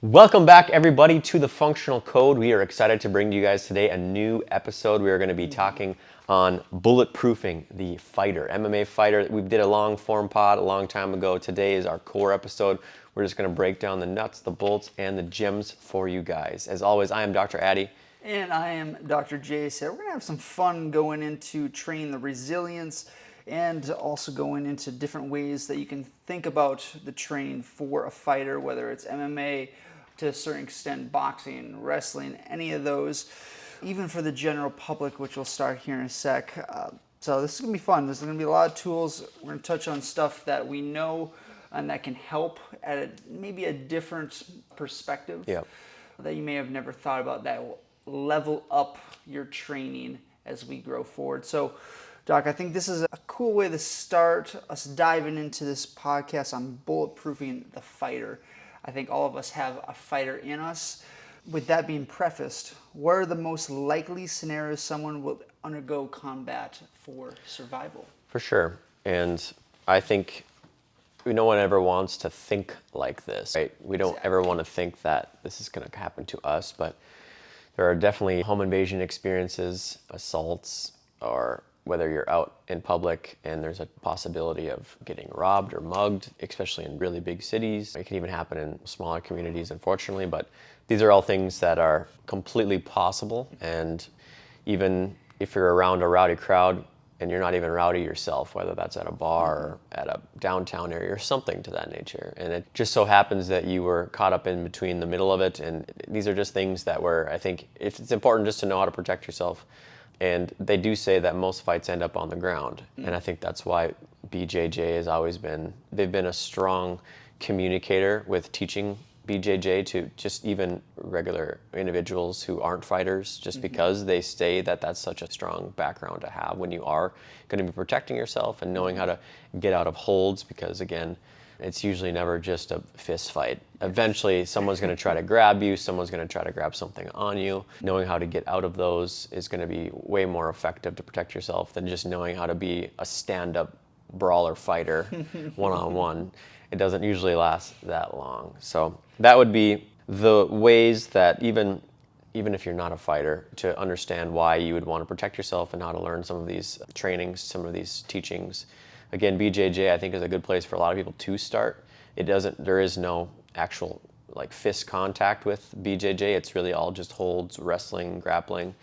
Welcome back, everybody, to the Functional Code. We are excited to bring to you guys today a new episode. We are going to be talking on bulletproofing the fighter, MMA fighter. We did a long form pod a long time ago. Today is our core episode. We're just going to break down the nuts, the bolts, and the gems for you guys. As always, I am Dr. Addy. And I am Dr. Jace here. We're going to have some fun going into training the resilience and also going into different ways that you can think about the training for a fighter, whether it's MMA, to a certain extent, boxing, wrestling, any of those, even for the general public, which we'll start here in a sec. So this is going to be fun. There's going to be a lot of tools. We're going to touch on stuff that we know and that can help at maybe a different perspective that you may have never thought about, that will level up your training as we grow forward. So, Doc, I think this is a cool way to start us diving into this podcast on bulletproofing the fighter. I think all of us have a fighter in us. With that being prefaced, what are the most likely scenarios someone will undergo combat for survival? For sure. And I think no one ever wants to think like this, right? We don't ever want to think that this is going to happen to us, but there are definitely home invasion experiences, assaults, or whether you're out in public and there's a possibility of getting robbed or mugged, especially in really big cities. It can even happen in smaller communities, unfortunately, but these are all things that are completely possible. And even if you're around a rowdy crowd and you're not even rowdy yourself, whether that's at a bar or at a downtown area or something to that nature, and it just so happens that you were caught up in between the middle of it, and these are just things that were, I think, it's important just to know how to protect yourself. And they do say that most fights end up on the ground. And I think that's why BJJ has always been, they've been a strong communicator with teaching BJJ to just even regular individuals who aren't fighters, just because they say that that's such a strong background to have when you are going to be protecting yourself and knowing how to get out of holds, because again, it's usually never just a fist fight. Eventually, someone's going to try to grab you, someone's going to try to grab something on you. Knowing how to get out of those is going to be way more effective to protect yourself than just knowing how to be a stand-up brawler fighter one-on-one. It doesn't usually last that long. So that would be the ways that even if you're not a fighter, to understand why you would want to protect yourself and how to learn some of these trainings, some of these teachings. Again, BJJ I think is a good place for a lot of people to start. There is no actual like fist contact with BJJ. It's really all just holds, wrestling, grappling.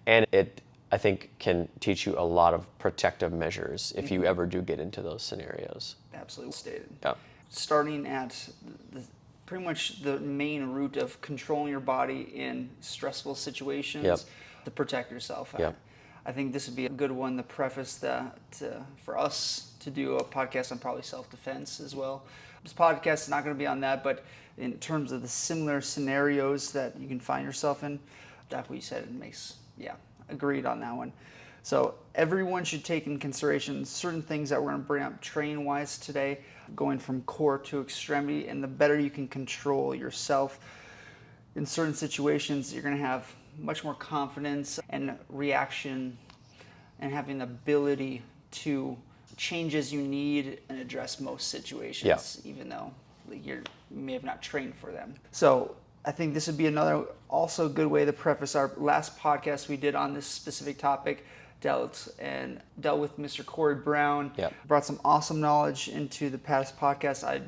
And it, I think, can teach you a lot of protective measures if you ever do get into those scenarios. Absolutely stated. Yeah. Starting at pretty much the main root of controlling your body in stressful situations to protect yourself. I think this would be a good one to preface that for us to do a podcast on probably self-defense as well. This podcast is not going to be on that, but in terms of the similar scenarios that you can find yourself in, that's what you said. It makes, agreed on that one. So everyone should take in consideration certain things that we're going to bring up training-wise today, going from core to extremity, and the better you can control yourself in certain situations, you're going to have much more confidence and reaction and having the ability to change as you need and address most situations, even though you may have not trained for them. So I think this would be another also good way to preface our last podcast we did on this specific topic. Dealt with Mr. Corey Brown. Brought some awesome knowledge into the past podcast.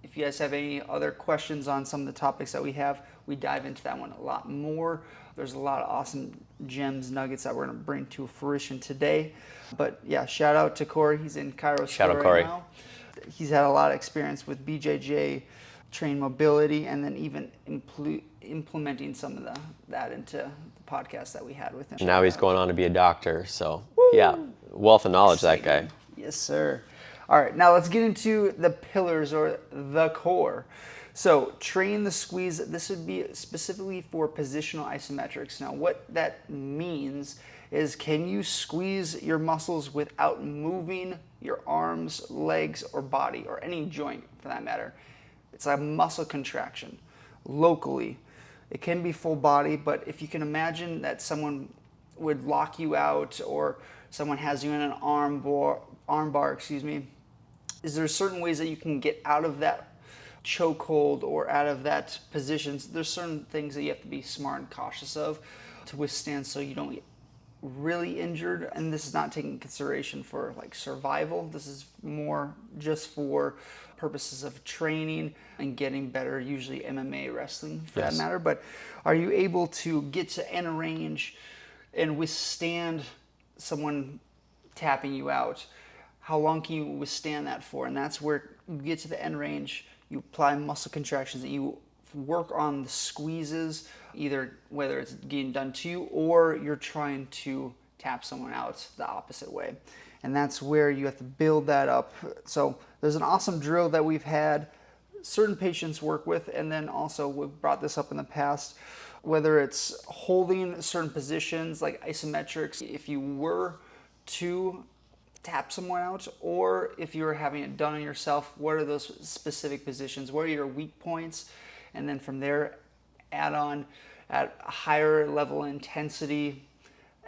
If you guys have any other questions on some of the topics that we dive into that one a lot more. There's a lot of awesome gems, nuggets that we're going to bring to fruition today. But yeah, shout out to Corey. He's in Cairo right now. He's had a lot of experience with BJJ, train mobility, and then even implementing some of that into the podcast that we had with him. And now he's going on to be a doctor, so wealth of knowledge, that guy. Yes, sir. All right, now let's get into the pillars or the core. So train the squeeze. This would be specifically for positional isometrics. Now what that means is, can you squeeze your muscles without moving your arms, legs, or body, or any joint for that matter? It's a muscle contraction locally. It can be full body, but if you can imagine that someone would lock you out or someone has you in an arm bar, is there certain ways that you can get out of that chokehold or out of that position, there's certain things that you have to be smart and cautious of to withstand so you don't get really injured. And this is not taking consideration for like survival. This is more just for purposes of training and getting better, usually MMA wrestling for that matter. But are you able to get to end range and withstand someone tapping you out? How long can you withstand that for? And that's where you get to the end range, you apply muscle contractions, and you work on the squeezes, either whether it's getting done to you or you're trying to tap someone out the opposite way. And that's where you have to build that up. So there's an awesome drill that we've had certain patients work with, and then also we've brought this up in the past, whether it's holding certain positions like isometrics, if you were to tap someone out, or if you're having it done on yourself, what are those specific positions? What are your weak points? And then from there, add on at a higher level intensity,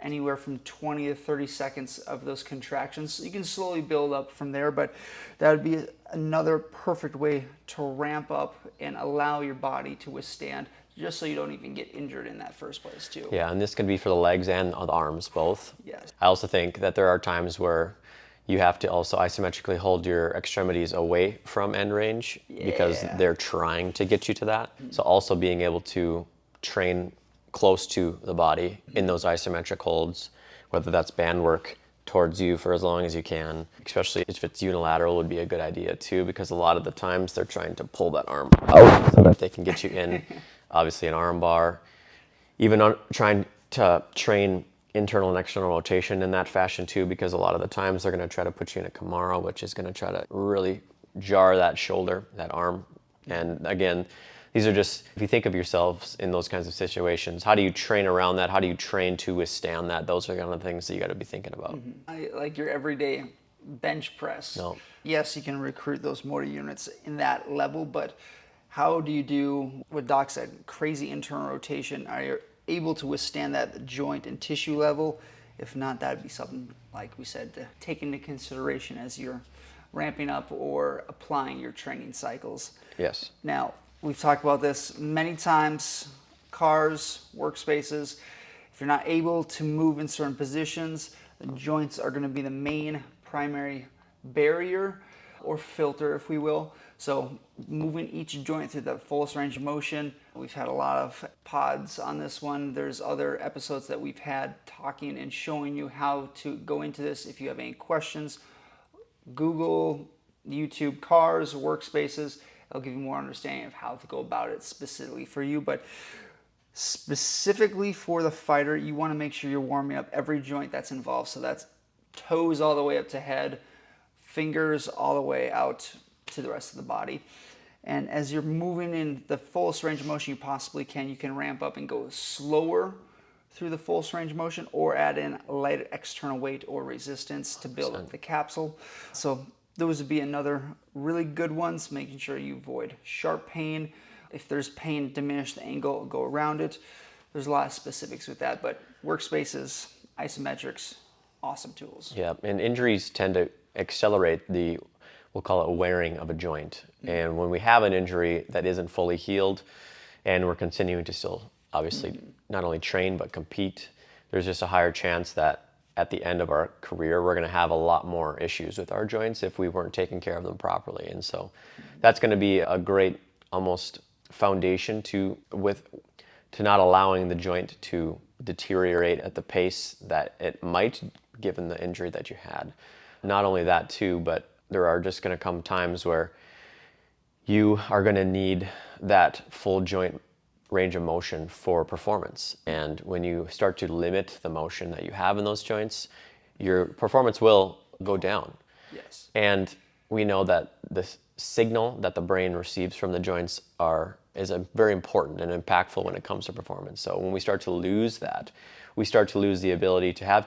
anywhere from 20 to 30 seconds of those contractions. So you can slowly build up from there, but that would be another perfect way to ramp up and allow your body to withstand, just so you don't even get injured in that first place too. Yeah, and this can be for the legs and the arms, both. Yes. I also think that there are times where you have to also isometrically hold your extremities away from end range because they're trying to get you to that. So also being able to train close to the body in those isometric holds, whether that's band work towards you for as long as you can, especially if it's unilateral, would be a good idea too, because a lot of the times they're trying to pull that arm out so that they can get you in. Obviously an arm bar, even on trying to train internal and external rotation in that fashion too, because a lot of the times they're going to try to put you in a Kimura, which is going to try to really jar that shoulder, that arm. And again, these are just, if you think of yourselves in those kinds of situations, how do you train around that? How do you train to withstand that? Those are kind of things that you got to be thinking about. Like your everyday bench press. No. Yes, you can recruit those motor units in that level, but how do you do what Doc said, crazy internal rotation? Are you able to withstand that at the joint and tissue level? If not, that'd be something, like we said, to take into consideration as you're ramping up or applying your training cycles. Yes. Now, we've talked about this many times, cars, workspaces. If you're not able to move in certain positions, the joints are going to be the main primary barrier or filter, if we will. So moving each joint through the fullest range of motion. We've had a lot of pods on this one. There's other episodes that we've had talking and showing you how to go into this. If you have any questions, Google, YouTube, cars, workspaces. It'll give you more understanding of how to go about it specifically for you. But specifically for the fighter, you want to make sure you're warming up every joint that's involved. So that's toes all the way up to head, fingers all the way out to the rest of the body. And as you're moving in the fullest range of motion you possibly can, you can ramp up and go slower through the fullest range of motion, or add in light external weight or resistance to build up the capsule. So those would be another really good ones, making sure you avoid sharp pain. If there's pain, diminish the angle, go around it. There's a lot of specifics with that, but workspaces, isometrics, awesome tools. Yeah, and injuries tend to accelerate the, we'll call it wearing of a joint. And when we have an injury that isn't fully healed and we're continuing to still obviously not only train but compete, there's just a higher chance that at the end of our career we're going to have a lot more issues with our joints if we weren't taking care of them properly. And so that's going to be a great almost foundation to not allowing the joint to deteriorate at the pace that it might, given the injury that you had. Not only that too, but there are just going to come times where you are going to need that full joint range of motion for performance. And when you start to limit the motion that you have in those joints, your performance will go down. Yes. And we know that the signal that the brain receives from the joints is very important and impactful when it comes to performance. So when we start to lose that, we start to lose the ability to have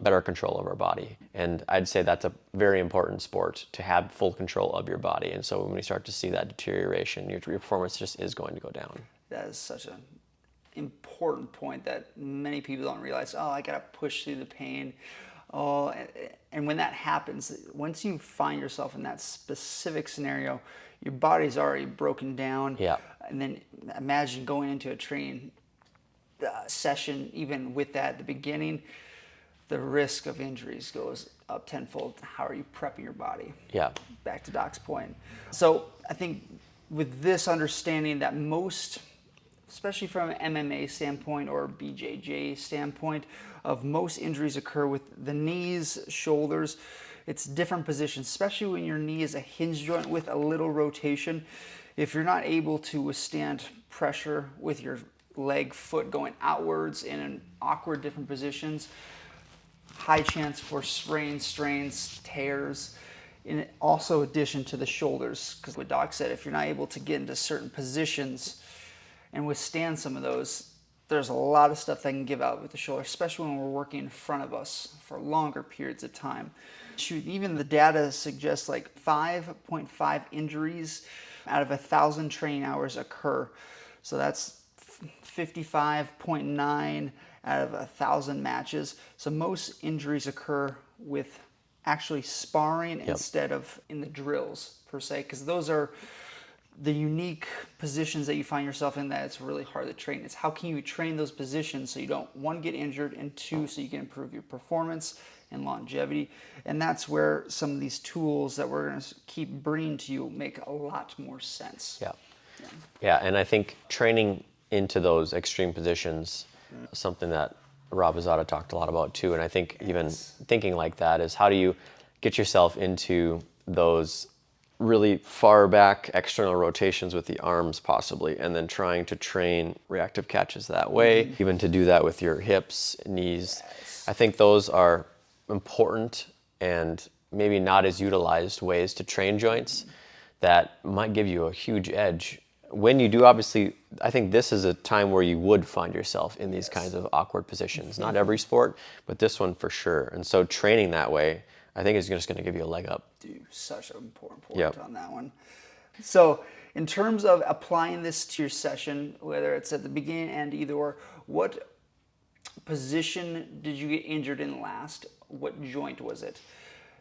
better control of our body. And I'd say that's a very important sport, to have full control of your body. And so when we start to see that deterioration, your performance just is going to go down. That is such an important point that many people don't realize. Oh, I gotta push through the pain. Oh, and when that happens, once you find yourself in that specific scenario, your body's already broken down. Yeah. And then imagine going into a training session, even with that at the beginning, the risk of injuries goes up tenfold. How are you prepping your body? Yeah. Back to Doc's point. So I think with this understanding that most, especially from an MMA standpoint or BJJ standpoint, of most injuries occur with the knees, shoulders. It's different positions, especially when your knee is a hinge joint with a little rotation. If you're not able to withstand pressure with your leg, foot going outwards in an awkward different positions, high chance for sprains, strains, tears. In also addition to the shoulders, because what Doc said, if you're not able to get into certain positions and withstand some of those, there's a lot of stuff that can give out with the shoulder, especially when we're working in front of us for longer periods of time. Shoot, even the data suggests like 5.5 injuries out of 1,000 training hours occur. So that's 55.9 out of 1,000 matches. So most injuries occur with actually sparring instead of in the drills per se, because those are the unique positions that you find yourself in that it's really hard to train. It's how can you train those positions so you don't, one, get injured, and two, so you can improve your performance and longevity. And that's where some of these tools that we're going to keep bringing to you make a lot more sense. Yeah, and I think training into those extreme positions, something that Rob Azada talked a lot about too, and I think even thinking like that is how do you get yourself into those really far back external rotations with the arms possibly, and then trying to train reactive catches that way, even to do that with your hips, knees. I think those are important and maybe not as utilized ways to train joints that might give you a huge edge. When you do, obviously, I think this is a time where you would find yourself in these kinds of awkward positions. Not every sport, but this one for sure. And so training that way, I think is just going to give you a leg up. Dude, such an important point on that one. So in terms of applying this to your session, whether it's at the beginning and either or, what position did you get injured in last? What joint was it?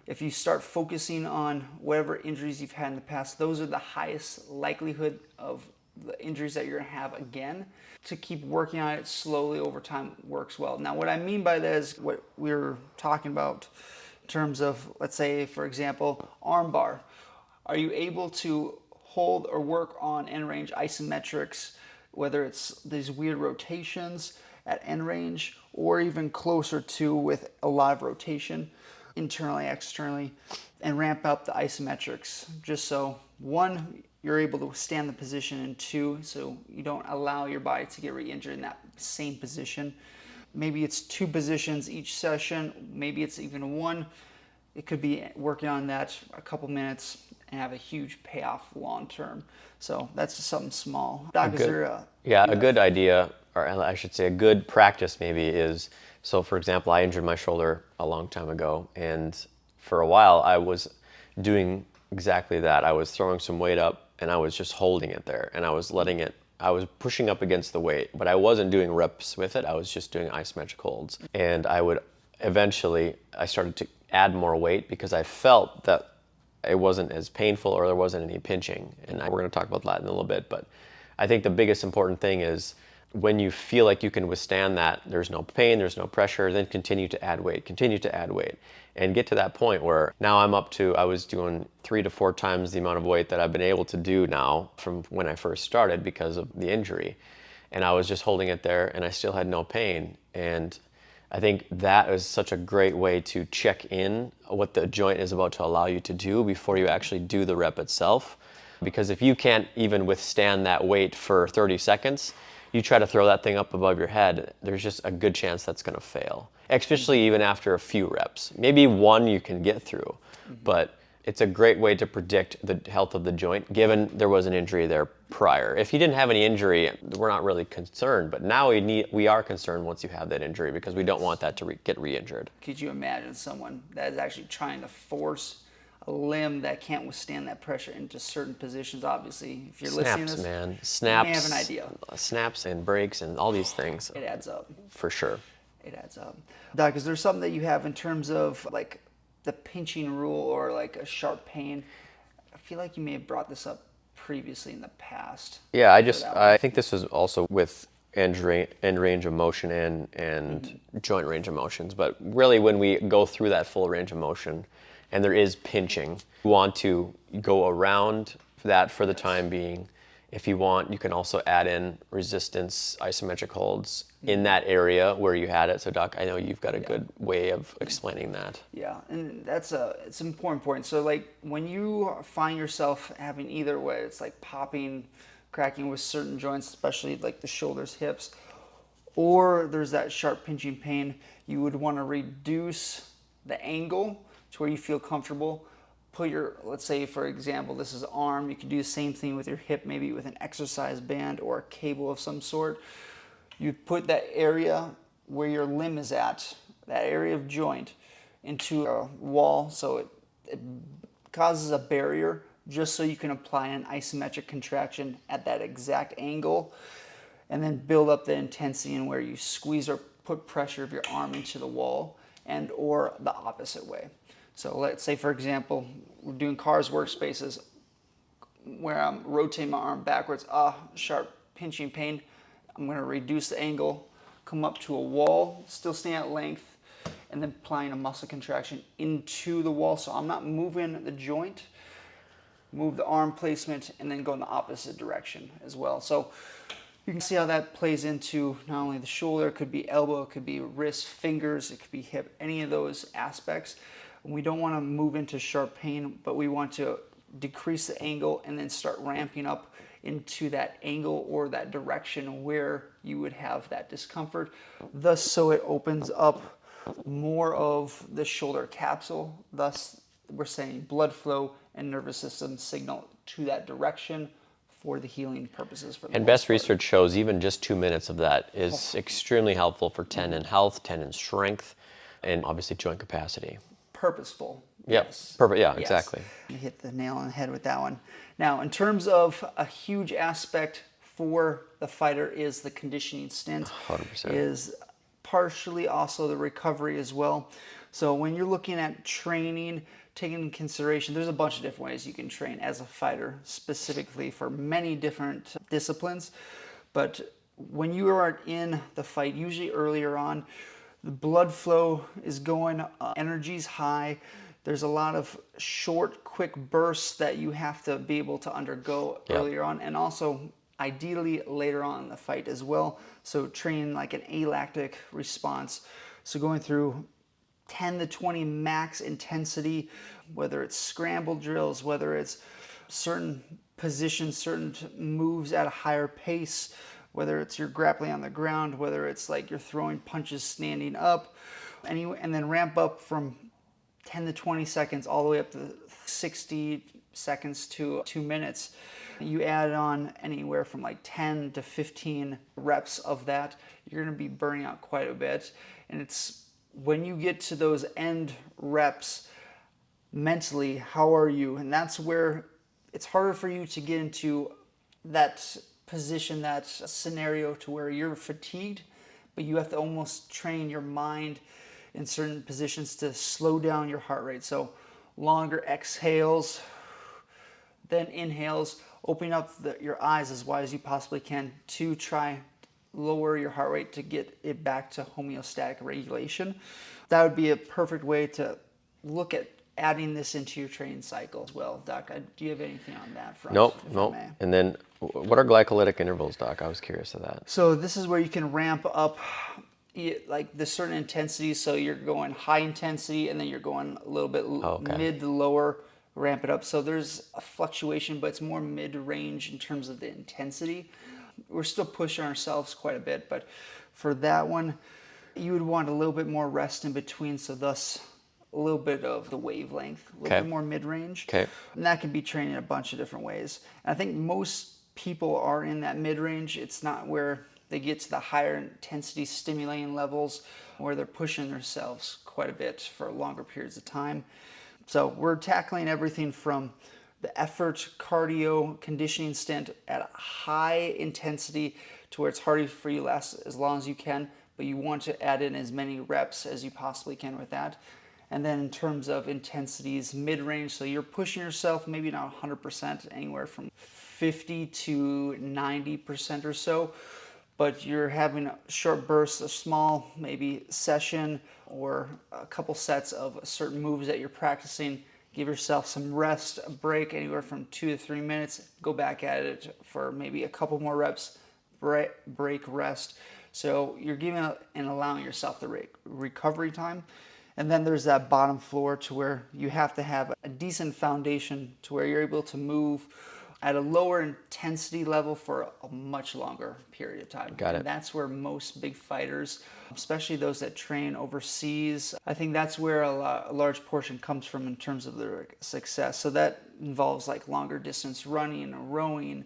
If you start focusing on whatever injuries you've had in the past, those are the highest likelihood of the injuries that you're going to have again. To keep working on it slowly over time works well. Now, what I mean by that is what we were talking about in terms of, let's say, for example, arm bar. Are you able to hold or work on end range isometrics, whether it's these weird rotations at end range or even closer to with a lot of rotation, internally, externally, and ramp up the isometrics just so, one, you're able to withstand the position, and two, so you don't allow your body to get re-injured in that same position. Maybe it's 2 positions each session, maybe it's even 1. It could be working on that a couple minutes and have a huge payoff long term. So that's just something small. Doc, is there a good idea, or I should say a good practice maybe is, so for example, I injured my shoulder a long time ago, and for a while I was doing exactly that. I was throwing some weight up and I was just holding it there, and I was letting it, I was pushing up against the weight, but I wasn't doing reps with it. I was just doing isometric holds. And I would eventually, I started to add more weight because I felt that it wasn't as painful or there wasn't any pinching. And we're going to talk about that in a little bit, but I think the biggest important thing is when you feel like you can withstand that, there's no pain, there's no pressure, then continue to add weight, and get to that point where now I'm up to, I was doing 3 to 4 times the amount of weight that I've been able to do now from when I first started because of the injury. And I was just holding it there and I still had no pain. And I think that is such a great way to check in what the joint is about to allow you to do before you actually do the rep itself. Because if you can't even withstand that weight for 30 seconds, you try to throw that thing up above your head, there's just a good chance that's going to fail, especially even after a few reps. Maybe 1 you can get through, but it's a great way to predict the health of the joint, given there was an injury there prior. If you didn't have any injury, we're not really concerned, but now we are concerned once you have that injury because we don't want that to get re-injured. Could you imagine someone that is actually trying to force a limb that can't withstand that pressure into certain positions? Obviously, if you're listening to this, man. Snaps, you may have an idea. Snaps and breaks and all these things. It adds up. For sure. It adds up. Doc, is there something that you have in terms of like the pinching rule or like a sharp pain? I feel like you may have brought this up previously in the past. Yeah, I think this was also with end range of motion and joint range of motions. But really, when we go through that full range of motion, and there is pinching, you want to go around that for the time being. If you want, you can also add in resistance isometric holds in that area where you had it. So Doc, I know you've got a good way of explaining that. Yeah, and it's an important point. So like when you find yourself having either way, it's like popping, cracking with certain joints, especially like the shoulders, hips, or there's that sharp pinching pain, you would want to reduce the angle to where you feel comfortable. Put your, let's say for example, this is arm, you can do the same thing with your hip, maybe with an exercise band or a cable of some sort. You put that area where your limb is at, that area of joint, into a wall, so it causes a barrier just so you can apply an isometric contraction at that exact angle, and then build up the intensity in where you squeeze or put pressure of your arm into the wall, and or the opposite way. So let's say, for example, we're doing cars workspaces where I'm rotating my arm backwards, sharp pinching pain. I'm going to reduce the angle, come up to a wall, still staying at length, and then applying a muscle contraction into the wall. So I'm not moving the joint, move the arm placement, and then go in the opposite direction as well. So you can see how that plays into not only the shoulder, it could be elbow, it could be wrist, fingers, it could be hip, any of those aspects. We don't want to move into sharp pain, but we want to decrease the angle and then start ramping up into that angle or that direction where you would have that discomfort. Thus, so it opens up more of the shoulder capsule. Thus, we're saying blood flow and nervous system signal to that direction for the healing purposes. And best research shows even just 2 minutes of that is extremely helpful for tendon health, tendon strength, and obviously joint capacity. Purposeful. Yep. Yes. Perfect. Yeah, Yes. exactly. You hit the nail on the head with that one. Now, in terms of a huge aspect for the fighter is the conditioning stint. 100%. Is partially also the recovery as well. So when you're looking at training, taking into consideration, there's a bunch of different ways you can train as a fighter, specifically for many different disciplines. But when you are in the fight, usually earlier on, the blood flow is going, energy's high. There's a lot of short, quick bursts that you have to be able to undergo earlier on, and also ideally later on in the fight as well. So training like an alactic response. So going through 10 to 20 max intensity, whether it's scramble drills, whether it's certain positions, certain moves at a higher pace, whether it's you're grappling on the ground, whether it's like you're throwing punches standing up, and then ramp up from 10 to 20 seconds all the way up to 60 seconds to 2 minutes. You add on anywhere from like 10 to 15 reps of that, you're going to be burning out quite a bit. And it's when you get to those end reps, mentally, how are you? And that's where it's harder for you to get into that position, that scenario to where you're fatigued, but you have to almost train your mind in certain positions to slow down your heart rate. So longer exhales, then inhales, opening up your eyes as wide as you possibly can to try lower your heart rate to get it back to homeostatic regulation. That would be a perfect way to look at adding this into your training cycle as well. Doc, do you have anything on that front? Nope. And then what are glycolytic intervals, Doc? I was curious of that. So this is where you can ramp up like the certain intensities. So you're going high intensity and then you're going a little bit mid to lower, ramp it up. So there's a fluctuation, but it's more mid-range in terms of the intensity. We're still pushing ourselves quite a bit, but for that one, you would want a little bit more rest in between, so thus a little bit of the wavelength, a little bit more mid-range. Okay. And that can be trained in a bunch of different ways. And I think most people are in that mid-range. It's not where they get to the higher intensity stimulating levels where they're pushing themselves quite a bit for longer periods of time. So we're tackling everything from the effort, cardio, conditioning stint at a high intensity to where it's hard for you to last as long as you can, but you want to add in as many reps as you possibly can with that. And then in terms of intensities, mid-range, so you're pushing yourself, maybe not 100%, anywhere from 50 to 90% or so, but you're having short bursts, a small maybe session or a couple sets of certain moves that you're practicing. Give yourself some rest, a break, anywhere from 2 to 3 minutes. Go back at it for maybe a couple more reps, break, rest. So you're giving and allowing yourself the recovery time. And then there's that bottom floor to where you have to have a decent foundation to where you're able to move at a lower intensity level for a much longer period of time. Got it. And that's where most big fighters, especially those that train overseas, I think that's where a large portion comes from in terms of their success. So that involves like longer distance running, rowing,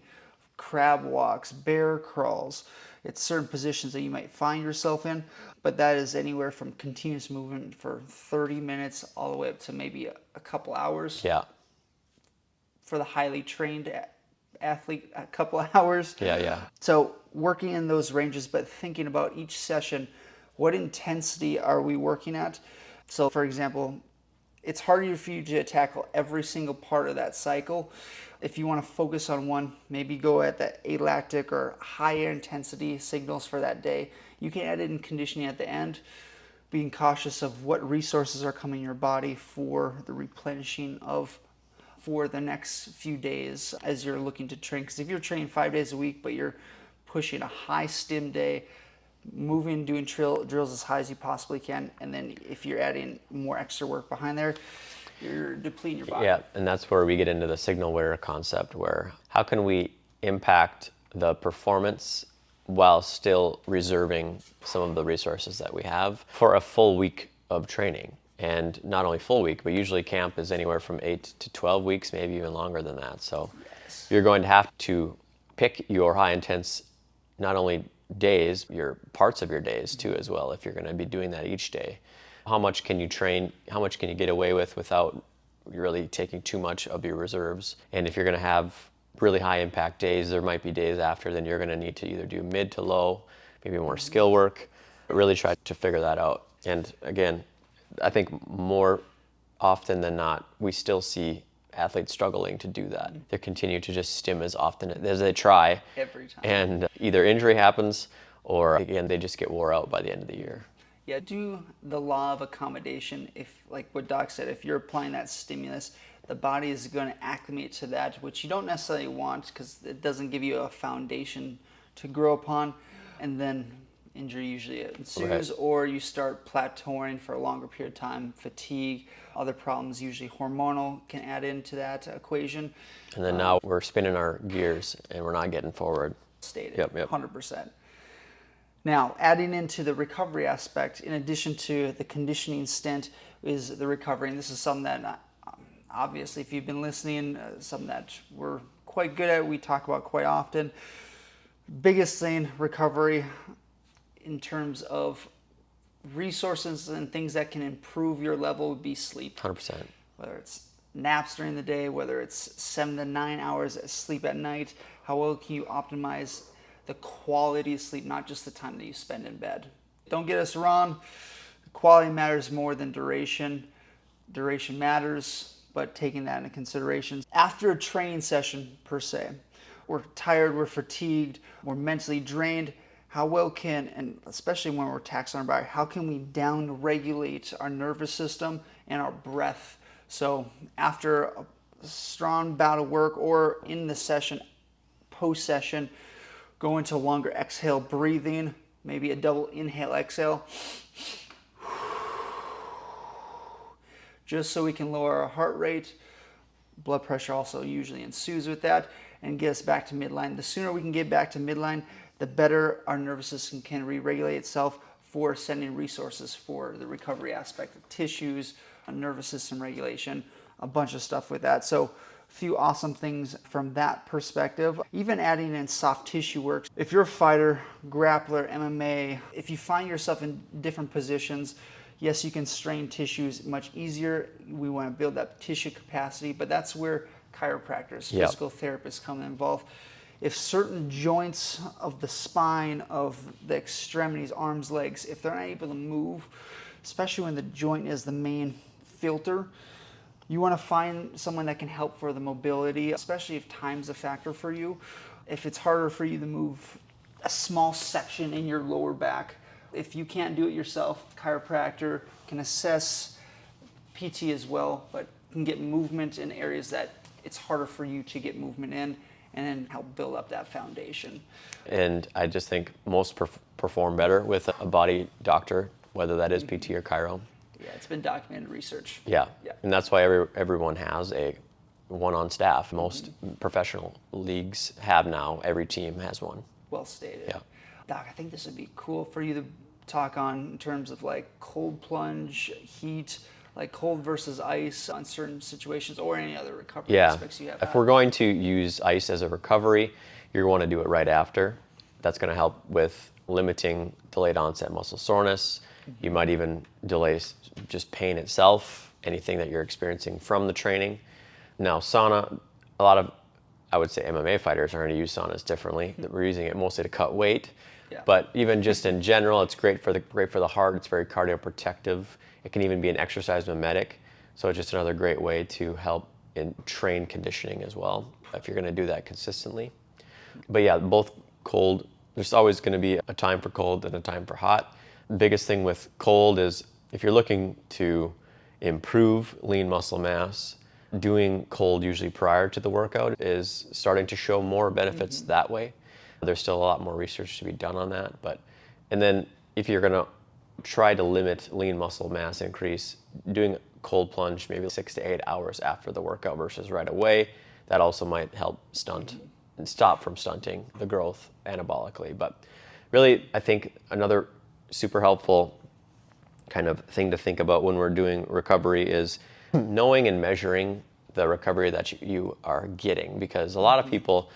crab walks, bear crawls. It's certain positions that you might find yourself in, but that is anywhere from continuous movement for 30 minutes all the way up to maybe a couple hours. Yeah. For the highly trained athlete, a couple of hours. Yeah. So working in those ranges, but thinking about each session, what intensity are we working at? So for example, it's harder for you to tackle every single part of that cycle. If you want to focus on one, maybe go at the alactic or higher intensity signals for that day. You can add it in conditioning at the end, being cautious of what resources are coming in your body for the replenishing of for the next few days as you're looking to train. Because if you're training 5 days a week, but you're pushing a high stim day, moving, doing drills as high as you possibly can, and then if you're adding more extra work behind there, you're depleting your body. Yeah, and that's where we get into the signal wearer concept, where how can we impact the performance while still reserving some of the resources that we have for a full week of training. And not only full week, but usually camp is anywhere from 8 to 12 weeks, maybe even longer than that. So you're going to have to pick your high intense, not only days, your parts of your days too as well, if you're going to be doing that each day. How much can you train? How much can you get away with without really taking too much of your reserves? And if you're going to have really high impact days, there might be days after, then you're going to need to either do mid to low, maybe more skill work, really try to figure that out. And again, I think more often than not, we still see athletes struggling to do that. They continue to just stim as often as they try. Every time. And either injury happens or, again, they just get wore out by the end of the year. Yeah, do the law of accommodation. If, like what Doc said, if you're applying that stimulus, the body is going to acclimate to that, which you don't necessarily want because it doesn't give you a foundation to grow upon. And then injury usually ensues, or you start plateauing for a longer period of time, fatigue, other problems, usually hormonal, can add into that equation. And then now we're spinning our gears and we're not getting forward. Stated, Yep. 100%. Now, adding into the recovery aspect, in addition to the conditioning stint, is the recovery. And this is something that, obviously, if you've been listening, something that we're quite good at, we talk about quite often. Biggest thing, recovery, in terms of resources and things that can improve your level would be sleep. 100%. Whether it's naps during the day, whether it's 7 to 9 hours of sleep at night, how well can you optimize the quality of sleep, not just the time that you spend in bed. Don't get us wrong, quality matters more than duration. Duration matters, but taking that into consideration. After a training session, per se, we're tired, we're fatigued, we're mentally drained. How well can, and especially when we're taxing our body, how can we down-regulate our nervous system and our breath? So after a strong bout of work or in the session, post-session, go into longer exhale breathing, maybe a double inhale, exhale. Just so we can lower our heart rate. Blood pressure also usually ensues with that and get us back to midline. The sooner we can get back to midline, the better our nervous system can re-regulate itself for sending resources for the recovery aspect of tissues, nervous system regulation, a bunch of stuff with that. So a few awesome things from that perspective. Even adding in soft tissue work. If you're a fighter, grappler, MMA, if you find yourself in different positions, yes, you can strain tissues much easier. We want to build that tissue capacity, but that's where chiropractors, physical therapists come involved. If certain joints of the spine, of the extremities, arms, legs, if they're not able to move, especially when the joint is the main filter, You want to find someone that can help for the mobility, especially if time's a factor for you. If it's harder for you to move a small section in your lower back, if you can't do it yourself, chiropractor can assess, PT as well, but can get movement in areas that it's harder for you to get movement in, and then help build up that foundation. And I just think most perform better with a body doctor, whether that is PT or chiro. Yeah, it's been documented research. Yeah, and that's why everyone has one on staff. Most professional leagues have now. Every team has one. Well stated. Yeah. Doc, I think this would be cool for you to talk on in terms of like cold plunge, heat, like cold versus ice on certain situations, or any other recovery aspects you have. If we're going to use ice as a recovery, you want to do it right after. That's going to help with limiting delayed onset muscle soreness. You might even delay just pain itself, anything that you're experiencing from the training. Now, sauna, a lot of, I would say, MMA fighters are going to use saunas differently. We're using it mostly to cut weight. Yeah. But even just in general, it's great for the heart. It's very cardioprotective. It can even be an exercise mimetic. So it's just another great way to help in train conditioning as well, if you're going to do that consistently. But yeah, both cold, there's always going to be a time for cold and a time for hot. The biggest thing with cold is if you're looking to improve lean muscle mass, doing cold usually prior to the workout is starting to show more benefits that way. There's still a lot more research to be done on that. And then if you're going to try to limit lean muscle mass increase, doing cold plunge maybe 6 to 8 hours after the workout versus right away, that also might help stunt and stop from stunting the growth anabolically. But really, I think another super helpful kind of thing to think about when we're doing recovery is knowing and measuring the recovery that you are getting, because a lot of people,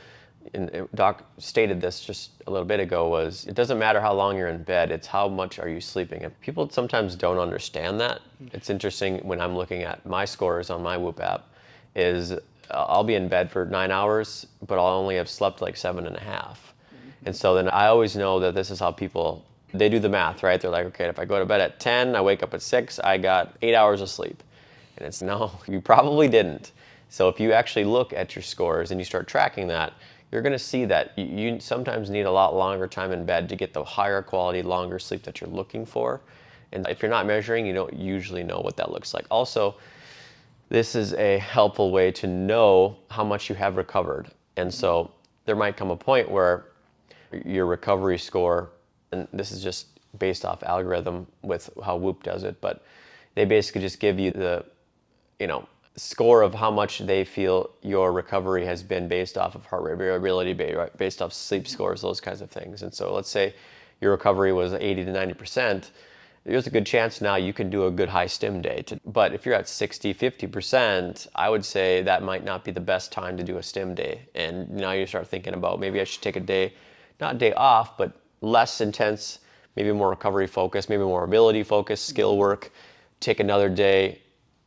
and Doc stated this just a little bit ago, was it doesn't matter how long you're in bed, it's how much are you sleeping. And people sometimes don't understand that. It's interesting when I'm looking at my scores on my Whoop app, is I'll be in bed for 9 hours, but I'll only have slept like 7.5. And so then I always know that this is how people, they do the math, right? They're like, okay, if I go to bed at 10, I wake up at 6, I got 8 hours of sleep. And it's no, you probably didn't. So if you actually look at your scores and you start tracking that, you're going to see that you sometimes need a lot longer time in bed to get the higher quality, longer sleep that you're looking for. And if you're not measuring, you don't usually know what that looks like. Also, this is a helpful way to know how much you have recovered. And so there might come a point where your recovery score, and this is just based off algorithm with how Whoop does it, but they basically just give you the, score of how much they feel your recovery has been based off of heart rate variability, based off sleep scores, those kinds of things. And so let's say your recovery was 80 to 90%, there's a good chance now you can do a good high stim day. But if you're at 60, 50%, I would say that might not be the best time to do a stim day. And now you start thinking about maybe I should take a day, not a day off, but less intense, maybe more recovery focused, maybe more ability focused, skill work, take another day.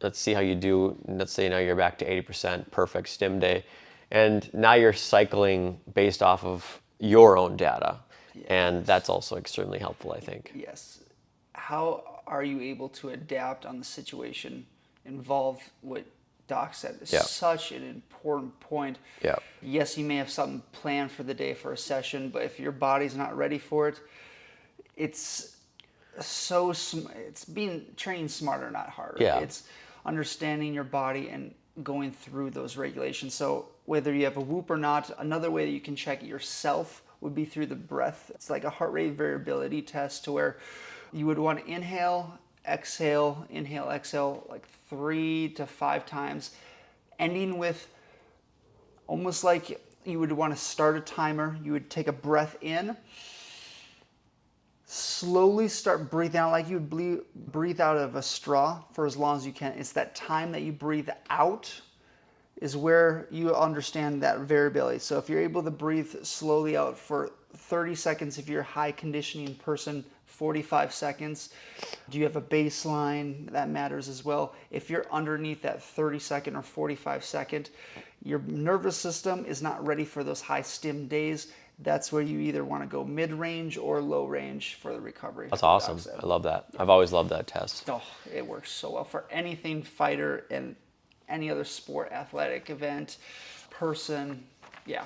Let's see how you do. Let's say now you're back to 80%, perfect stim day. And now you're cycling based off of your own data. Yes. And that's also extremely helpful, I think. Yes. How are you able to adapt on the situation involved? What Doc said is such an important point. Yeah. Yes, you may have something planned for the day for a session, but if your body's not ready for it, it's being trained smarter, not harder. Yeah. It's understanding your body and going through those regulations. So whether you have a Whoop or not, another way that you can check it yourself would be through the breath. It's like a heart rate variability test, to where you would want to inhale, exhale, like 3 to 5 times, ending with almost like you would want to start a timer. You would take a breath in, slowly start breathing out like you would breathe out of a straw for as long as you can. It's that time that you breathe out is where you understand that variability. So if you're able to breathe slowly out for 30 seconds, if you're a high conditioning person, 45 seconds. Do you have a baseline? That matters as well. If you're underneath that 30-second or 45-second, your nervous system is not ready for those high stim days. That's where you either want to go mid-range or low-range for the recovery. That's awesome. I love that. I've always loved that test. Oh, it works so well for anything fighter and any other sport, athletic event, person, yeah,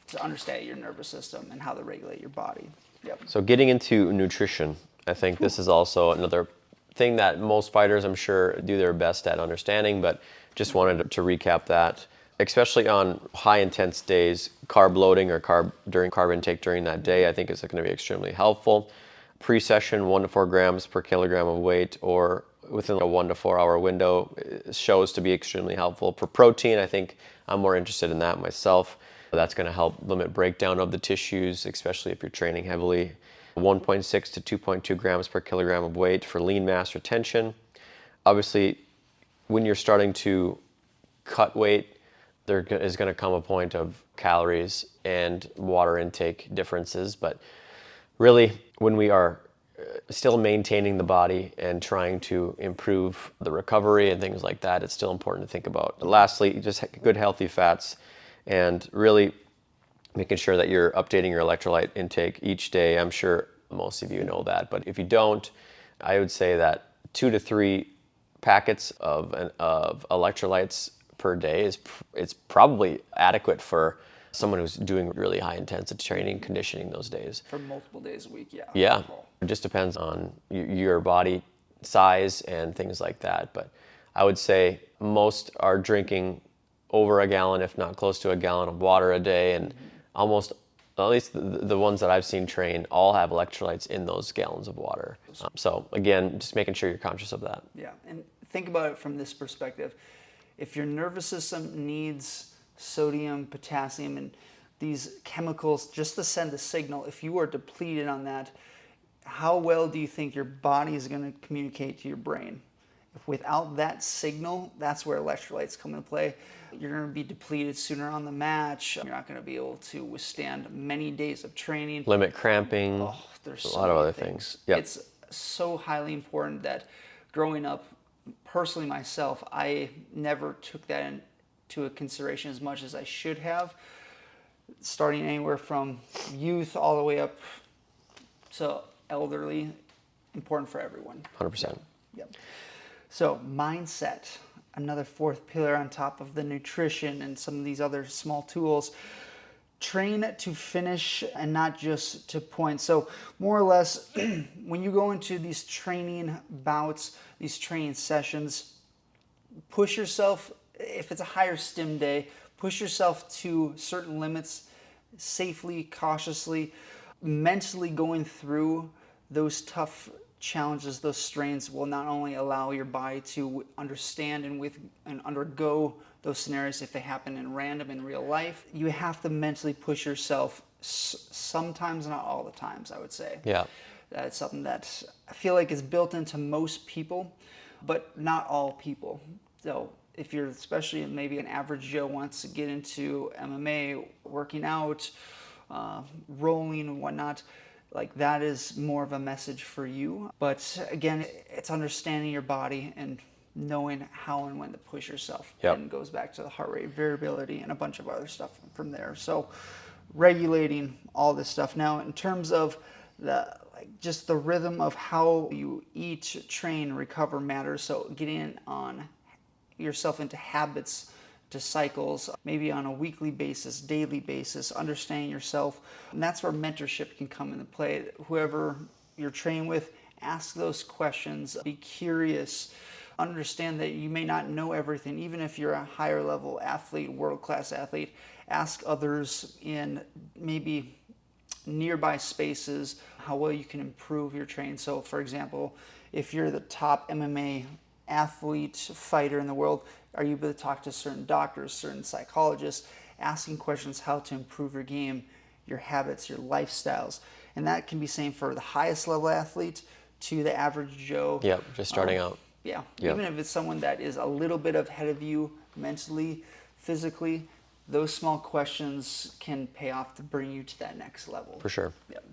to understand your nervous system and how to regulate your body. Yep. So getting into nutrition, I think this is also another thing that most fighters, I'm sure, do their best at understanding, but just wanted to recap that. Especially on high intense days, carb loading or carb intake during that day, I think is going to be extremely helpful. Pre-session, 1 to 4 grams per kilogram of weight, or within a 1 to 4 hour window, shows to be extremely helpful. For protein, I think I'm more interested in that myself. That's going to help limit breakdown of the tissues, especially if you're training heavily. 1.6 to 2.2 grams per kilogram of weight for lean mass retention. Obviously, when you're starting to cut weight, there is going to come a point of calories and water intake differences, but really when we are still maintaining the body and trying to improve the recovery and things like that, it's still important to think about. Lastly, just good healthy fats and really making sure that you're updating your electrolyte intake each day. I'm sure most of you know that, but if you don't, I would say that 2 to 3 packets of electrolytes per day it's probably adequate for someone who's doing really high intensity training, conditioning those days. For multiple days a week, yeah. Yeah, it just depends on your body size and things like that. But I would say most are drinking over a gallon, if not close to a gallon of water a day, and almost, at least the ones that I've seen train, all have electrolytes in those gallons of water. So again, just making sure you're conscious of that. Yeah, and think about it from this perspective. If your nervous system needs sodium, potassium, and these chemicals just to send a signal, if you are depleted on that, how well do you think your body is going to communicate to your brain? If without that signal, that's where electrolytes come into play. You're going to be depleted sooner on the match. You're not going to be able to withstand many days of training. Limit cramping. Oh, there's a so lot of many other things. Yep. It's so highly important that growing up, personally myself, I never took that into a consideration as much as I should have. Starting anywhere from youth all the way up to elderly, important for everyone. 100%. Yep. So mindset, another fourth pillar on top of the nutrition and some of these other small tools. Train to finish and not just to point. So more or less, when you go into these training bouts, these training sessions, push yourself. If it's a higher stim day, push yourself to certain limits safely, cautiously, mentally going through those tough challenges, those strains will not only allow your body to understand and undergo those scenarios if they happen in real life. You have to mentally push yourself sometimes, not all the times, I would say. Yeah. That's something that I feel like is built into most people, but not all people. So if you're especially maybe an average Joe wants to get into MMA, working out, rolling and whatnot, like that is more of a message for you. But again, it's understanding your body and knowing how and when to push yourself. Yep. And it goes back to the heart rate variability and a bunch of other stuff from there. So regulating all this stuff. Now, in terms of just the rhythm of how you eat, train, recover matters. So getting on yourself into habits, to cycles, maybe on a weekly basis, daily basis, understanding yourself. And that's where mentorship can come into play. Whoever you're training with, ask those questions, be curious, understand that you may not know everything. Even if you're a higher level athlete, world-class athlete, ask others in maybe nearby spaces how well you can improve your training. So for example, if you're the top MMA athlete, fighter in the world, are you able to talk to certain doctors, certain psychologists, asking questions how to improve your game, your habits, your lifestyles. And that can be same for the highest level athlete to the average Joe. Yep, just starting out. Yeah, Yep. Even if it's someone that is a little bit ahead of you mentally, physically, those small questions can pay off to bring you to that next level. For sure. Yep.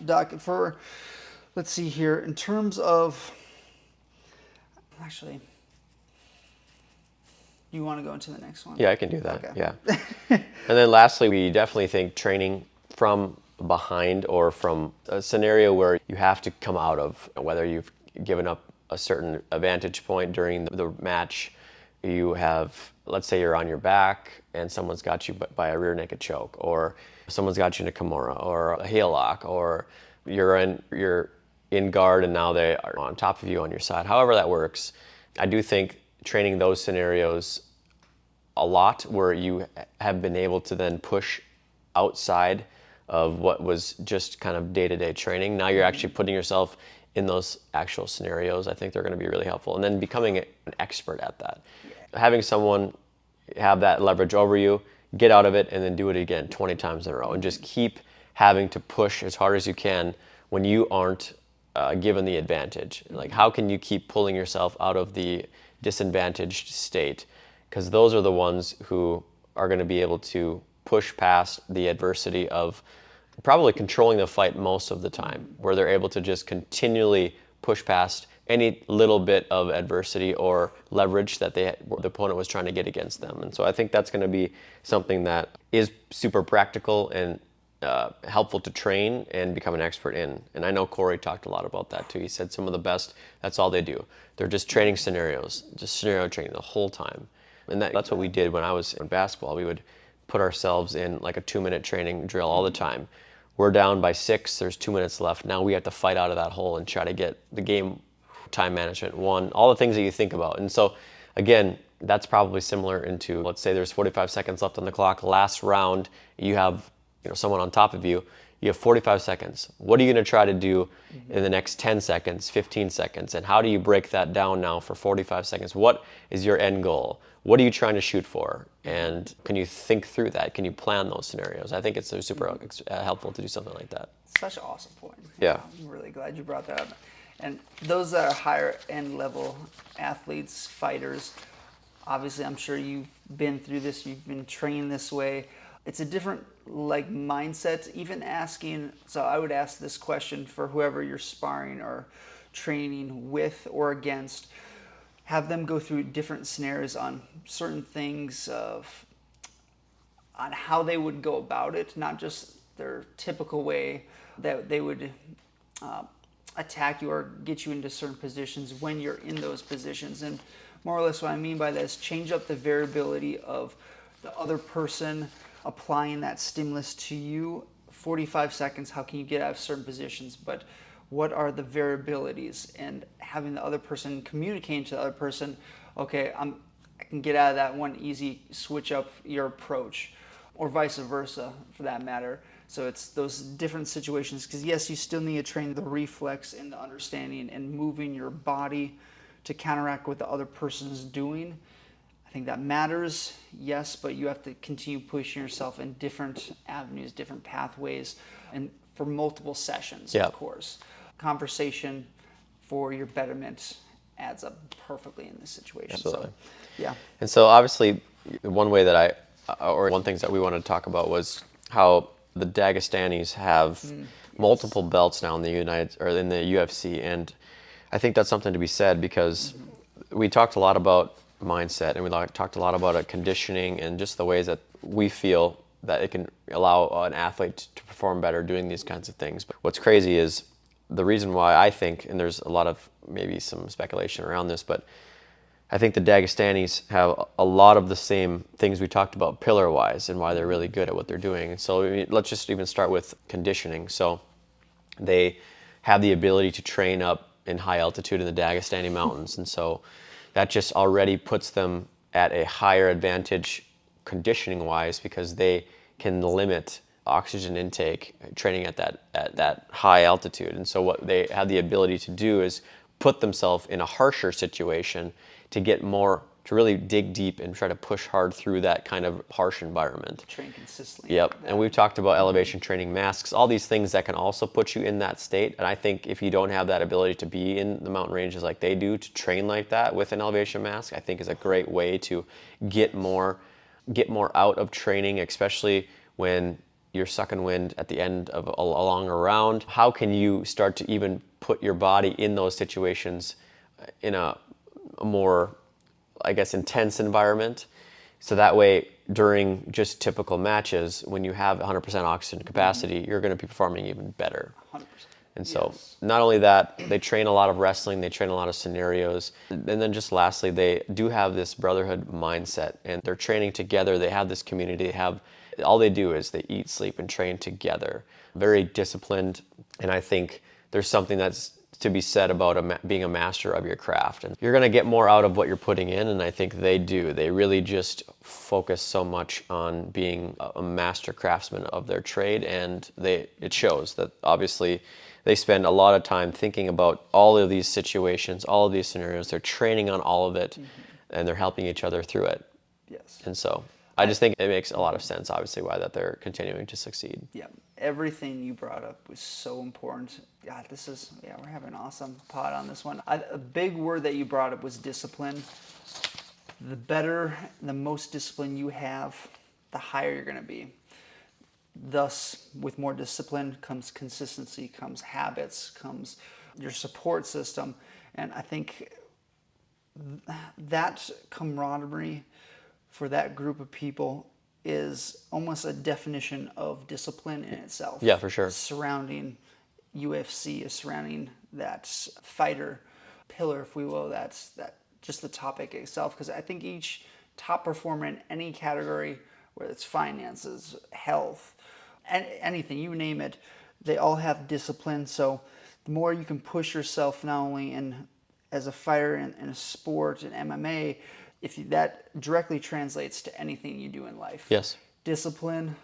Doc, let's see here, in terms of, actually, you want to go into the next one? Yeah, I can do that. Okay. Yeah. And then lastly, we definitely think training from behind or from a scenario where you have to come out of, whether you've given up a certain advantage point during the match, you have, let's say you're on your back and someone's got you by a rear naked choke, or someone's got you in a Kimura or a heel lock, or you're in guard and now they are on top of you on your side. However that works, I do think training those scenarios a lot where you have been able to then push outside of what was just kind of day-to-day training. Now you're actually putting yourself in those actual scenarios. I think they're going to be really helpful. And then becoming an expert at that. Having someone have that leverage over you, get out of it, and then do it again 20 times in a row. And just keep having to push as hard as you can when you aren't given the advantage. Like, how can you keep pulling yourself out of the disadvantaged state? Because those are the ones who are going to be able to push past the adversity of probably controlling the fight most of the time, where they're able to just continually push past any little bit of adversity or leverage that the opponent was trying to get against them. And so I think that's going to be something that is super practical and helpful to train and become an expert in. And I know Corey talked a lot about that too. He said some of the best, that's all they do. They're just training scenarios, just scenario training the whole time. And that's what we did when I was in basketball. We would put ourselves in like a 2-minute training drill all the time. We're down by 6, there's 2 minutes left. Now we have to fight out of that hole and try to get the game, time management, all the things that you think about. And so again, that's probably similar into, let's say there's 45 seconds left on the clock, last round, you have someone on top of you, you have 45 seconds. What are you going to try to do in the next 10 seconds, 15 seconds? And how do you break that down now for 45 seconds? What is your end goal? What are you trying to shoot for? And can you think through that? Can you plan those scenarios? I think it's super helpful to do something like that. Such an awesome point. Yeah. I'm really glad you brought that up. And those that are higher end level athletes, fighters, obviously I'm sure you've been through this, you've been trained this way. It's a different mindset, even asking, so I would ask this question for whoever you're sparring or training with or against, have them go through different scenarios on certain things on how they would go about it, not just their typical way that they would attack you or get you into certain positions when you're in those positions. And more or less what I mean by that is change up the variability of the other person applying that stimulus to you. 45 seconds, how can you get out of certain positions? But what are the variabilities? And having the other person communicating to the other person, okay, I can get out of that one easy, switch up your approach, or vice versa for that matter. So it's those different situations, because yes, you still need to train the reflex and the understanding and moving your body to counteract what the other person's doing. I think that matters, yes, but you have to continue pushing yourself in different avenues, different pathways, and for multiple sessions, of course. Conversation for your betterment adds up perfectly in this situation. Absolutely. So, yeah. And so obviously, one way that one things that we wanted to talk about was how the Dagestanis have multiple belts now in the in the UFC, and I think that's something to be said, because we talked a lot about mindset, and we talked a lot about conditioning and just the ways that we feel that it can allow an athlete to perform better doing these kinds of things. But what's crazy is the reason why I think, and there's a lot of maybe some speculation around this, but I think the Dagestanis have a lot of the same things we talked about pillar-wise and why they're really good at what they're doing. So let's just even start with conditioning. So they have the ability to train up in high altitude in the Dagestani mountains, and so that just already puts them at a higher advantage conditioning-wise, because they can limit oxygen intake training at that high altitude. And so what they have the ability to do is put themselves in a harsher situation to get more, to really dig deep and try to push hard through that kind of harsh environment. Train consistently. Yep. And we've talked about elevation training, masks, all these things that can also put you in that state. And I think if you don't have that ability to be in the mountain ranges like they do, to train like that with an elevation mask, I think is a great way to get more out of training, especially when you're sucking wind at the end of a longer round. How can you start to even put your body in those situations in a more, I guess, intense environment? So that way, during just typical matches, when you have 100% oxygen capacity, you're going to be performing even better. 100%. And so not only that, they train a lot of wrestling, they train a lot of scenarios. And then just lastly, they do have this brotherhood mindset, and they're training together. They have this community. All they do is they eat, sleep, and train together. Very disciplined. And I think there's something that's to be said about being a master of your craft. And you're going to get more out of what you're putting in, and I think they do. They really just focus so much on being a master craftsman of their trade, and it shows that obviously they spend a lot of time thinking about all of these situations, all of these scenarios. They're training on all of it, and they're helping each other through it. Yes. And so I just think it makes a lot of sense, obviously, why that they're continuing to succeed. Yeah, everything you brought up was so important. God, we're having an awesome pod on this one. A big word that you brought up was discipline. The better, the most discipline you have, the higher you're going to be. Thus, with more discipline comes consistency, comes habits, comes your support system. And I think that camaraderie for that group of people is almost a definition of discipline in itself. Yeah, for sure. Surrounding UFC, is surrounding that fighter pillar, if we will, that's just the topic itself. Because I think each top performer in any category, whether it's finances, health, anything, you name it, they all have discipline. So the more you can push yourself, not only as a fighter in a sport, in MMA, that directly translates to anything you do in life. Yes. Discipline,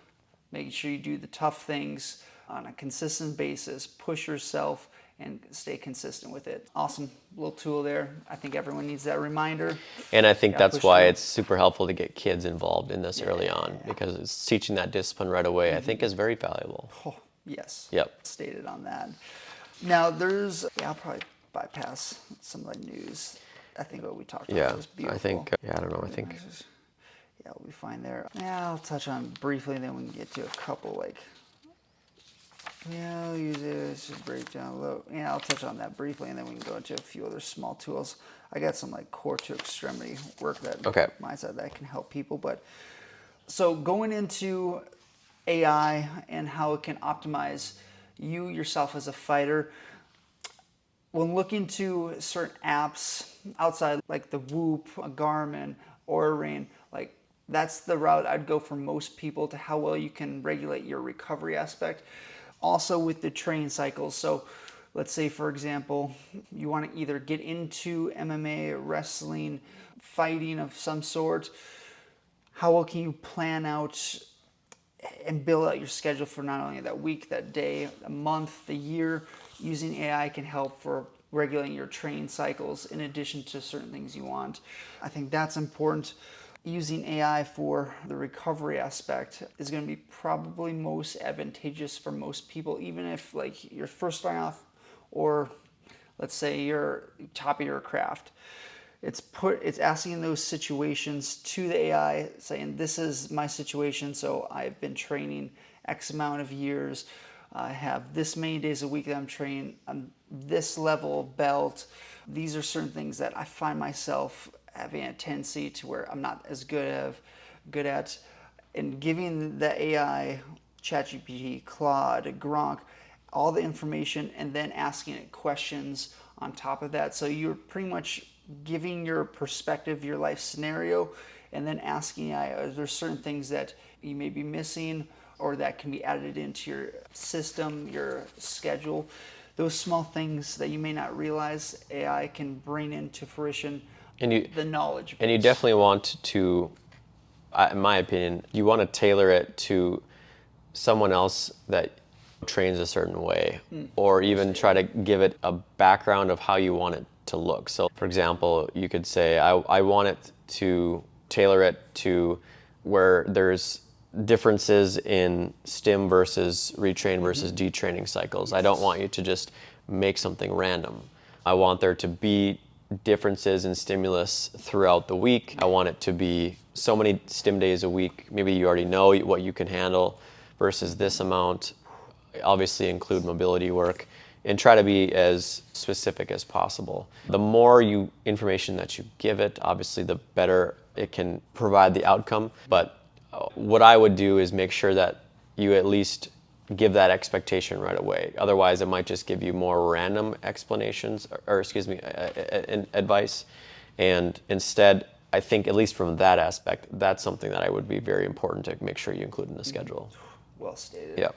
making sure you do the tough things on a consistent basis, push yourself, and stay consistent with it. Awesome little tool there. I think everyone needs that reminder. And I think that's why it's super helpful to get kids involved in this early on, because it's teaching that discipline right away, I think is very valuable. Oh, yes. Yep. Stated on that. Now I'll probably bypass some of the news. I think what we talked about was beautiful. I think, I don't know, I think. We'll be fine there. Yeah, I'll touch on briefly, then we can get to a couple I'll use this to break down low. Yeah, I'll touch on that briefly, and then we can go into a few other small tools. I got some core to extremity work mindset that can help people. But so going into AI and how it can optimize you yourself as a fighter. When looking to certain apps outside, like the Whoop, a Garmin, or a Ring, that's the route I'd go for most people to how well you can regulate your recovery aspect. Also with the training cycles. So let's say, for example, you want to either get into MMA, wrestling, fighting of some sort. How well can you plan out and build out your schedule for not only that week, that day, a month, the year? Using AI can help for regulating your training cycles in addition to certain things you want. I think that's important. Using AI for the recovery aspect is going to be probably most advantageous for most people, even if you're first starting off, or let's say you're top of your craft. It's asking those situations to the AI, saying, this is my situation, so I've been training X amount of years. I have this many days a week that I'm training. I'm this level of belt. These are certain things that I find myself having a tendency to where I'm not as good at. And giving the AI, ChatGPT, Claude, Gronk, all the information, and then asking it questions on top of that. So you're pretty much giving your perspective, your life scenario, and then asking AI, are there certain things that you may be missing or that can be added into your system, your schedule? Those small things that you may not realize AI can bring into fruition, the knowledge base. And you definitely want to, in my opinion, you want to tailor it to someone else that trains a certain way, or even try to give it a background of how you want it to look. So for example, you could say, I want it to tailor it to where there's differences in stim versus retrain versus detraining cycles. I don't want you to just make something random. I want there to be differences in stimulus throughout the week. I want it to be so many stim days a week. Maybe you already know what you can handle versus this amount. Obviously include mobility work and try to be as specific as possible. The more information that you give it, obviously the better it can provide the outcome. But what I would do is make sure that you at least give that expectation right away. Otherwise, it might just give you more random explanations, or excuse me, advice. And instead, I think, at least from that aspect, that's something that I would be very important to make sure you include in the schedule. Well stated. Yeah.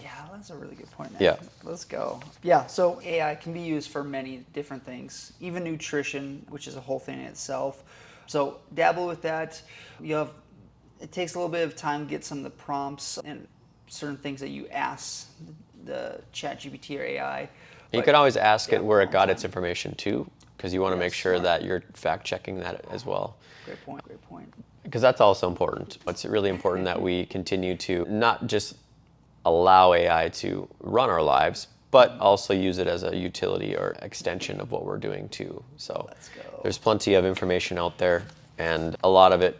Yeah, that's a really good point, man. Yeah. Let's go. Yeah, so AI can be used for many different things, even nutrition, which is a whole thing in itself. So dabble with that. It takes a little bit of time to get some of the prompts and certain things that you ask the ChatGPT or AI. You can always ask it where it got time. its information too, because you want to make sure smart. that you're fact checking that as well. Great point, great point. Because that's also important. It's really important that we continue to not just allow AI to run our lives, but also use it as a utility or extension of what we're doing too. So Let's go. there's plenty of information out there, and a lot of it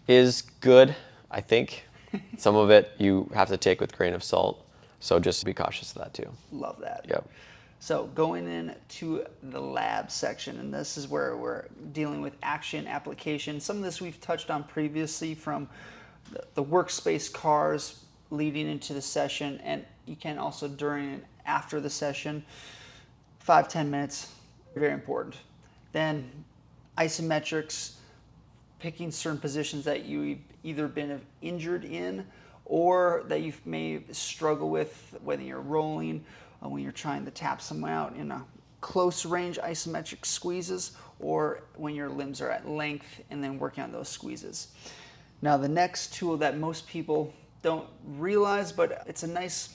is good, I think. Some of it you have to take with a grain of salt. So just be cautious of that too. Love that. Yep. So going into the lab section, and this is where we're dealing with action application. Some of this we've touched on previously, from the workspace cars leading into the session, and you can also during and after the session. 5-10 minutes, very important. Then isometrics, picking certain positions that you've either been injured in or that you may struggle with, whether you're rolling, when you're trying to tap someone out in a close range isometric squeezes, or when your limbs are at length and then working on those squeezes. Now the next tool that most people don't realize, but it's a nice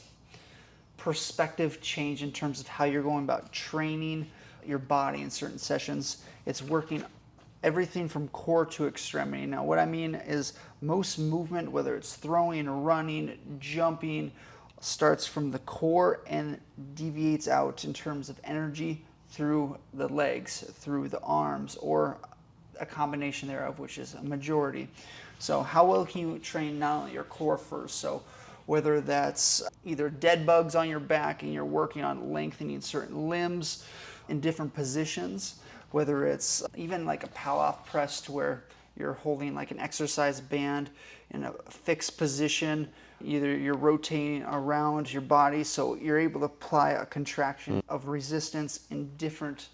perspective change in terms of how you're going about training your body in certain sessions. It's working everything from core to extremity. Now what I mean is most movement, whether it's throwing, running, jumping, starts from the core and deviates out in terms of energy through the legs, through the arms, or a combination thereof, which is a majority. So how well can you train not only your core first? So whether that's either dead bugs on your back and you're working on lengthening certain limbs in different positions, whether it's even like a pow-off press to where you're holding like an exercise band in a fixed position, either you're rotating around your body so you're able to apply a contraction of resistance in different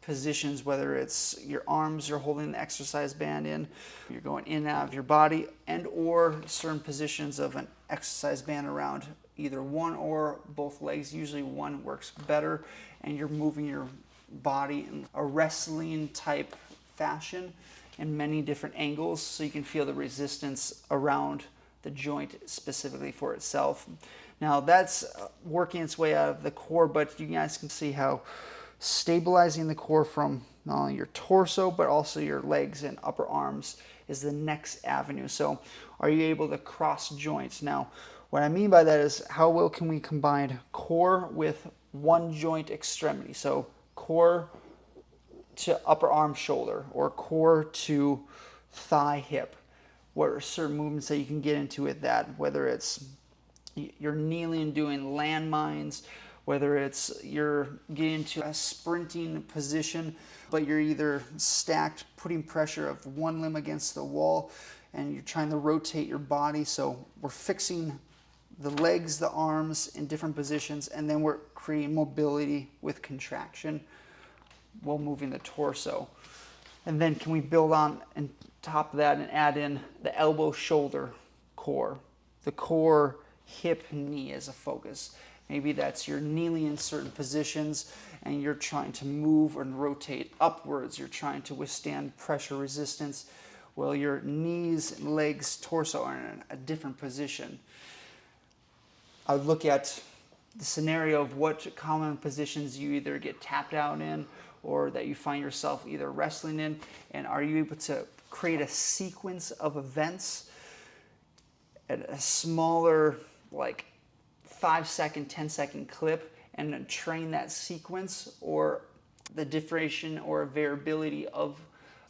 positions, whether it's your arms you're holding the exercise band in, you're going in and out of your body, and or certain positions of an exercise band around either one or both legs. Usually one works better, and you're moving your body in a wrestling type fashion in many different angles so you can feel the resistance around the joint specifically for itself. Now that's working its way out of the core, but you guys can see how stabilizing the core from not only your torso but also your legs and upper arms is the next avenue. So are you able to cross joints? Now what I mean by that is how well can we combine core with one joint extremity? So core to upper arm shoulder, or core to thigh hip. What are certain movements that you can get into with that, whether it's you're kneeling doing landmines, whether it's you're getting into a sprinting position, but you're either stacked, putting pressure of one limb against the wall, and you're trying to rotate your body. So we're fixing the legs, the arms in different positions, and then we're creating mobility with contraction while moving the torso. And then can we build on and top of that and add in the elbow, shoulder, core, the core, hip, knee as a focus. Maybe that's you're kneeling in certain positions and you're trying to move and rotate upwards. You're trying to withstand pressure resistance. Well, your knees, legs, torso are in a different position. I would look at the scenario of what common positions you either get tapped out in or that you find yourself either wrestling in, and are you able to create a sequence of events at a smaller, like 5-second, 10-second clip, and then train that sequence, or the differentiation or variability of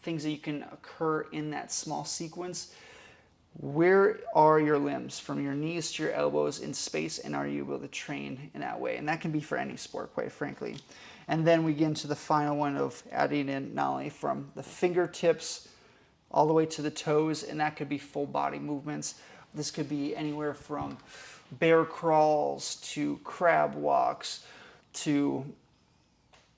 things that you can occur in that small sequence. Where are your limbs from your knees to your elbows in space, and are you able to train in that way? And that can be for any sport, quite frankly. And then we get into the final one of adding in not only from the fingertips all the way to the toes, and that could be full body movements. This could be anywhere from bear crawls to crab walks to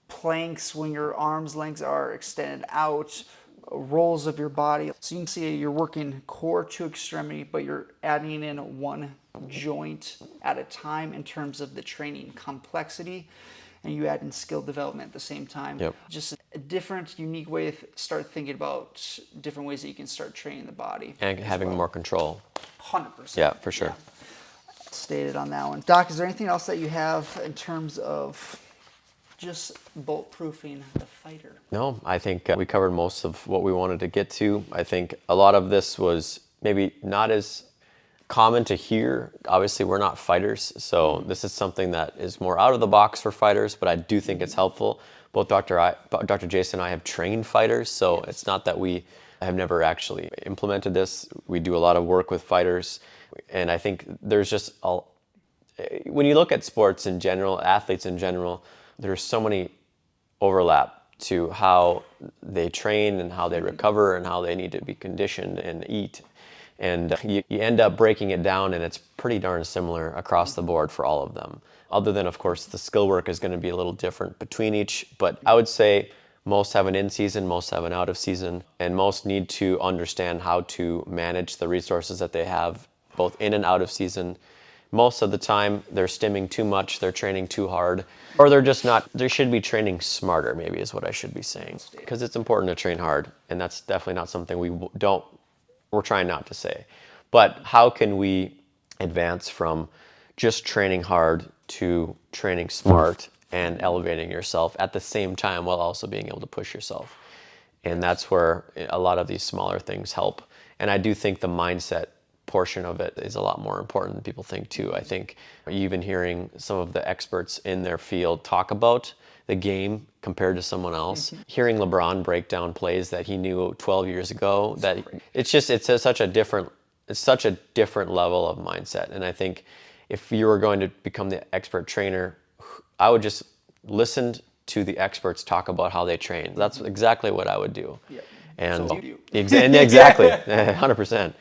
planks when your arms lengths are extended out, rolls of your body. So you can see you're working core to extremity, but you're adding in one joint at a time in terms of the training complexity, and you add in skill development at the same time. Yep. Just a different, unique way to start thinking about different ways that you can start training the body. And having more control. 100%. Yeah, for sure. Yeah. Stated on that one. Doc, is there anything else that you have in terms of just bulletproofing the fighter? No, I think we covered most of what we wanted to get to. I think a lot of this was maybe not as common to hear. Obviously, we're not fighters, so this is something that is more out of the box for fighters, but I do think it's helpful. Both Dr. Jace and I have trained fighters, so it's not that we have never actually implemented this. We do a lot of work with fighters, and I think there's just when you look at sports in general, athletes in general, there's so many overlap to how they train and how they recover and how they need to be conditioned and eat. And you end up breaking it down, and it's pretty darn similar across the board for all of them. Other than, of course, the skill work is going to be a little different between each. But I would say most have an in-season, most have an out-of-season, and most need to understand how to manage the resources that they have, both in and out of season. Most of the time, they're stimming too much, they're training too hard, or they're just not, they should be training smarter, maybe is what I should be saying. Because it's important to train hard, and that's definitely not something we're trying not to say. But how can we advance from just training hard to training smart and elevating yourself at the same time while also being able to push yourself? And that's where a lot of these smaller things help. And I do think the mindset portion of it is a lot more important than people think too. I think even hearing some of the experts in their field talk about the game compared to someone else, hearing LeBron break down plays that he knew 12 years ago, that it's such a different level of mindset. And I think if you were going to become the expert trainer, I would just listen to the experts talk about how they train. That's exactly what I would do. Yep. And So you. exactly, 100%.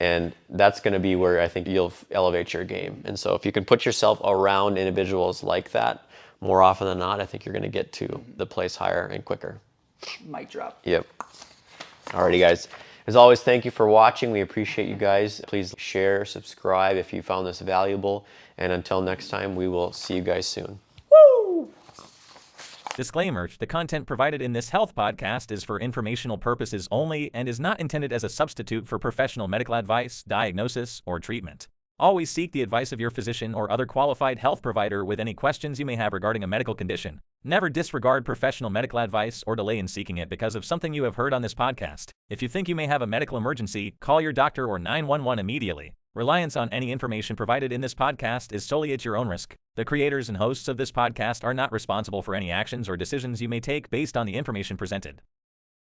And that's going to be where I think you'll elevate your game. And so if you can put yourself around individuals like that, more often than not, I think you're going to get to the place higher and quicker. Mic drop. Yep. Alrighty, guys. As always, thank you for watching. We appreciate you guys. Please share, subscribe if you found this valuable. And until next time, we will see you guys soon. Woo! Disclaimer: the content provided in this health podcast is for informational purposes only and is not intended as a substitute for professional medical advice, diagnosis, or treatment. Always seek the advice of your physician or other qualified health provider with any questions you may have regarding a medical condition. Never disregard professional medical advice or delay in seeking it because of something you have heard on this podcast. If you think you may have a medical emergency, call your doctor or 911 immediately. Reliance on any information provided in this podcast is solely at your own risk. The creators and hosts of this podcast are not responsible for any actions or decisions you may take based on the information presented.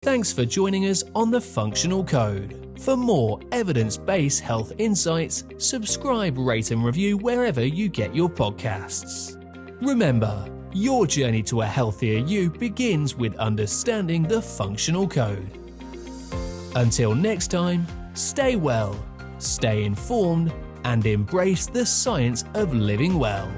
Thanks for joining us on The Functional Code. For more evidence-based health insights, subscribe, rate and review wherever you get your podcasts. Remember, your journey to a healthier you begins with understanding the Functional Code. Until next time, stay well, stay informed, and embrace the science of living well.